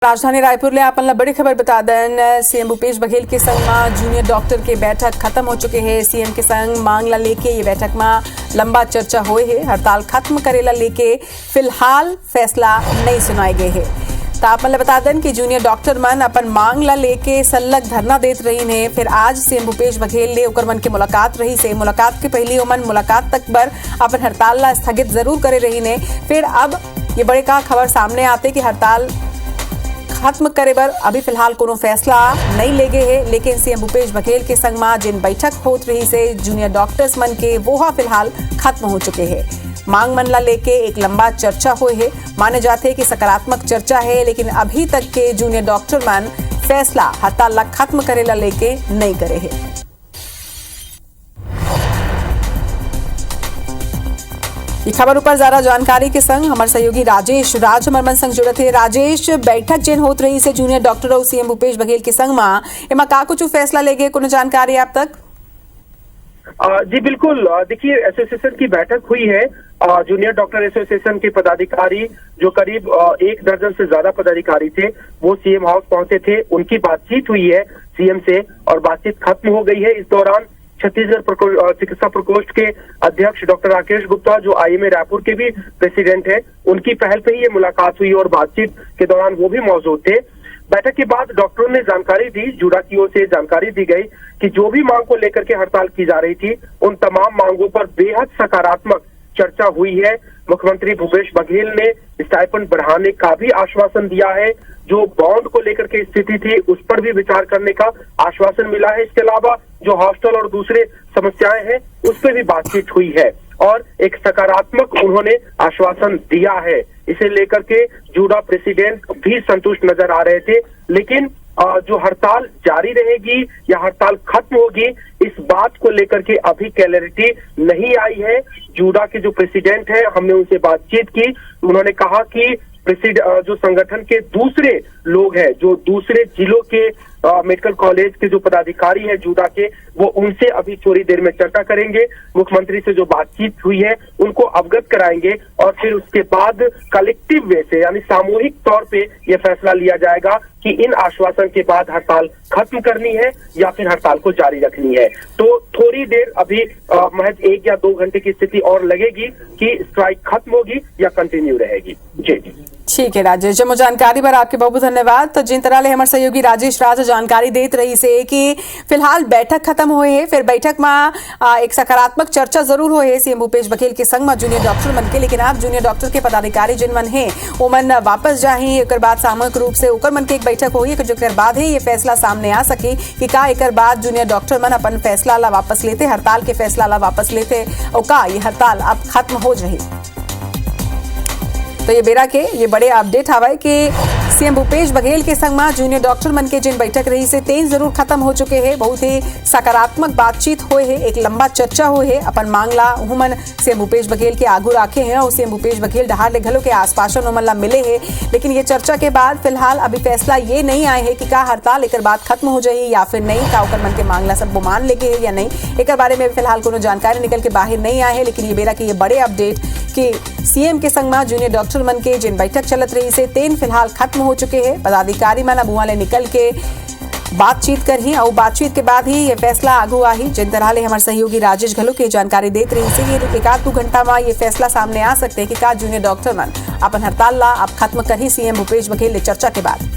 राजधानी रायपुर ले आपन बड़ी खबर बता दें। सीएम भूपेश बघेल के संग में जूनियर डॉक्टर के बैठक खत्म हो चुके हैं। सीएम के संग मांग ला लेके ये बैठक में लंबा चर्चा हुए है। हड़ताल खत्म करेला लेके फिलहाल फैसला नहीं सुनाए गए है। तो आपन बता दें कि जूनियर डॉक्टर मन अपन मांग ला लेके सल्लग धरना देत रही है। फिर आज सीएम भूपेश बघेल ले ओकर मन के मुलाकात रही से। मुलाकात के पहले ओमन मुलाकात तक पर अपन हड़ताल ला स्थगित जरूर करे रही ने। फिर अब ये बड़े का खबर सामने आते कि हड़ताल खत्म करे बर अभी फिलहाल कोनो फैसला नहीं ले गए है। लेकिन सीएम भूपेश बघेल के संग में जिन बैठक होत रही से जूनियर डॉक्टर्स मन के वो फिलहाल खत्म हो चुके हैं। मांग मन ला लेके एक लंबा चर्चा हुई है। माने जाते हैं कि सकारात्मक चर्चा है, लेकिन अभी तक के जूनियर डॉक्टर मन फैसला हड़ताल ला खत्म करे ला लेके नहीं करे है। ये खबर ऊपर ज्यादा जानकारी के संग हमारे सहयोगी राजेश राज हमारे मन संग जुड़े थे। राजेश, बैठक जिन होत रही से जूनियर डॉक्टर और सीएम भूपेश बघेल के संग में एमा का कुछ फैसला ले गए, कोनो जानकारी आप तक? जी बिल्कुल, देखिए एसोसिएशन की बैठक हुई है। जूनियर डॉक्टर एसोसिएशन के पदाधिकारी जो करीब 1 दर्जन से ज्यादा पदाधिकारी थे वो सीएम हाउस पहुंचे थे। उनकी बातचीत हुई है सीएम से और बातचीत खत्म हो गई है। इस दौरान छत्तीसगढ़ चिकित्सा प्रकोष्ठ के अध्यक्ष डॉक्टर राकेश गुप्ता जो आईएमए रायपुर के भी प्रेसिडेंट है, उनकी पहल पे ही ये मुलाकात हुई और बातचीत के दौरान वो भी मौजूद थे। बैठक के बाद डॉक्टरों ने जानकारी दी, जूडा की ओर से जानकारी दी गई कि जो भी मांग को लेकर के हड़ताल की जा रही थी उन तमाम मांगों पर बेहद सकारात्मक चर्चा हुई है। मुख्यमंत्री भूपेश बघेल ने स्टाइपेंड बढ़ाने का भी आश्वासन दिया है। जो बॉन्ड को लेकर के स्थिति थी उस पर भी विचार करने का आश्वासन मिला है। इसके अलावा जो हॉस्टल और दूसरे समस्याएं हैं उस पर भी बातचीत हुई है और एक सकारात्मक उन्होंने आश्वासन दिया है। इसे लेकर के जूडा प्रेसिडेंट भी संतुष्ट नजर आ रहे थे। लेकिन जो हड़ताल जारी रहेगी या हड़ताल खत्म होगी इस बात को लेकर के अभी क्लैरिटी नहीं आई है। जूडा के जो प्रेसिडेंट है, हमने उनसे बातचीत की, उन्होंने कहा कि जो संगठन के दूसरे लोग हैं, जो दूसरे जिलों के मेडिकल कॉलेज के जो पदाधिकारी हैं जूडा के, वो उनसे अभी थोड़ी देर में चर्चा करेंगे। मुख्यमंत्री से जो बातचीत हुई है उनको अवगत कराएंगे और फिर उसके बाद कलेक्टिव वे से यानी सामूहिक तौर पे ये फैसला लिया जाएगा कि इन आश्वासन के बाद हड़ताल खत्म करनी है या फिर हड़ताल को जारी रखनी है। तो थोड़ी देर अभी महज 1 या 2 घंटे की स्थिति और लगेगी कि स्ट्राइक खत्म होगी या कंटिन्यू रहेगी। जी ठीक है राजेश, जब जानकारी पर आपके बहुत बहुत धन्यवाद। तो जिन तरह हमारे सहयोगी राजेश राज जानकारी देते रही से कि फिलहाल बैठक खत्म हुए है। फिर बैठक में एक सकारात्मक चर्चा जरूर हुए है सीएम भूपेश बघेल के संग में जूनियर डॉक्टर मन के। लेकिन आप जूनियर डॉक्टर के पदाधिकारी जिन मन है वो मन वापस जाही, एक बाद सामूहिक रूप से ओकर मन के एक बैठक हुई जो बाद ही ये फैसला सामने आ सके कि का एक बाद जूनियर डॉक्टर मन अपन फैसला ला वापस लेते, हड़ताल के फैसला ला वापस लेते और का ये हड़ताल अब खत्म हो जाए। तो ये बेरा के ये बड़े अपडेट हवा कि सीएम भूपेश बघेल के संग में जूनियर डॉक्टर मन के जिन बैठक रही से 3 जरूर खत्म हो चुके हैं। बहुत ही सकारात्मक बातचीत हुए है, एक लंबा चर्चा हुए है। अपन मांगला उमन सीएम भूपेश बघेल के आगू रखे हैं और सीएम भूपेश बघेल डहार ले घलों के आश्वासन उमन ला मिले है। लेकिन ये चर्चा के बाद फिलहाल अभी फैसला ये नहीं आए है कि का हड़ताल एक बाद खत्म हो जाए या फिर नहीं, का ओकर मन के मांगला सब वो मान लेके है या नहीं, एक बारे में फिलहाल कोनो जानकारी निकल के बाहर नहीं आए है। लेकिन ये बेरा के ये बड़े अपडेट कि सीएम के संग में जूनियर डॉक्टर मन के जिन बैठक चलत रही से 3 फिलहाल खत्म हो चुके हैं। पदाधिकारी मन अब ले निकल के बातचीत कर ही और बातचीत के बाद ही ये फैसला आगू आ ही। जिन तरह ले हमारे सहयोगी राजेश घलो के जानकारी देते रही से ये 1-2 घंटा में ये फैसला सामने आ सकते हैं कि का जूनियर डॉक्टर मन अपन हड़ताल ला अब खत्म कर ही सीएम भूपेश बघेल ने चर्चा के बाद।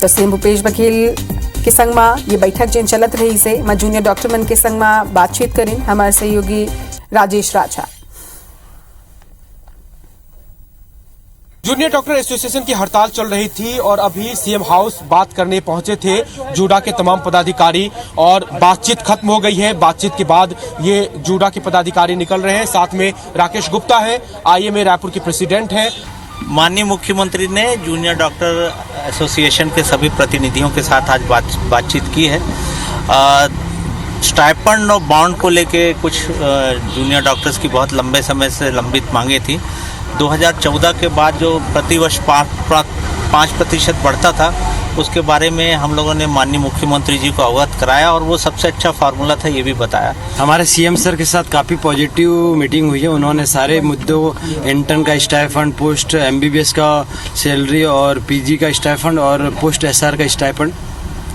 तो सीएम भूपेश बघेल के संग में ये बैठक जिन चलत रही से मैं जूनियर डॉक्टर मन के संग में बातचीत करें हमारे सहयोगी राजेश राजा। जूनियर डॉक्टर एसोसिएशन की हड़ताल चल रही थी और अभी सीएम हाउस बात करने पहुंचे थे जूडा के तमाम पदाधिकारी और बातचीत खत्म हो गई है। बातचीत के बाद ये जूडा के पदाधिकारी निकल रहे हैं। साथ में राकेश गुप्ता है, आईएमए रायपुर के प्रेसिडेंट हैं। माननीय मुख्यमंत्री ने जूनियर डॉक्टर एसोसिएशन के सभी प्रतिनिधियों के साथ आज बातचीत की है। स्टाइपेंड और बॉन्ड को लेके कुछ जूनियर डॉक्टर्स की बहुत लंबे समय से लंबित मांगे थी। 2014 के बाद जो प्रतिवर्ष 5% बढ़ता था, उसके बारे में हम लोगों ने माननीय मुख्यमंत्री जी को अवगत कराया और वो सबसे अच्छा फार्मूला था ये भी बताया। हमारे सीएम सर के साथ काफ़ी पॉजिटिव मीटिंग हुई है। उन्होंने सारे मुद्दों, इंटर्न का स्टाइफंड, पोस्ट एमबीबीएस का सैलरी और पीजी का स्टाइफंड और पोस्ट एसआर का स्टाइफंड,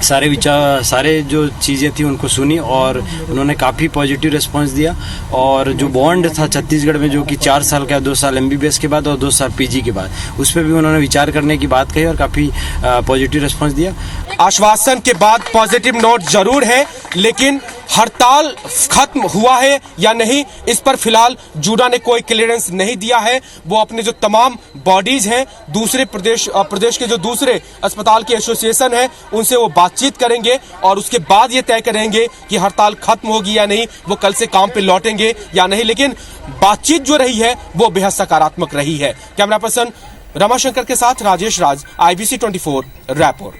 सारे विचार, सारे जो चीज़ें थी उनको सुनी और उन्होंने काफ़ी पॉजिटिव रिस्पांस दिया। और जो बॉन्ड था छत्तीसगढ़ में, जो कि 4 साल का, 2 साल एमबीबीएस के बाद और 2 साल पीजी के बाद, उस पर भी उन्होंने विचार करने की बात कही और काफ़ी पॉजिटिव रिस्पांस दिया। आश्वासन के बाद पॉजिटिव नोट जरूर है, लेकिन हड़ताल खत्म हुआ है या नहीं, इस पर फिलहाल जूडा ने कोई क्लियरेंस नहीं दिया है। वो अपने जो तमाम बॉडीज हैं, दूसरे प्रदेश के जो दूसरे अस्पताल के एसोसिएशन है, उनसे वो बातचीत करेंगे और उसके बाद ये तय करेंगे कि हड़ताल खत्म होगी या नहीं, वो कल से काम पे लौटेंगे या नहीं। लेकिन बातचीत जो रही है वो बेहद सकारात्मक रही है। कैमरा पर्सन रमाशंकर के साथ राजेश राज, IBC 24, रायपुर।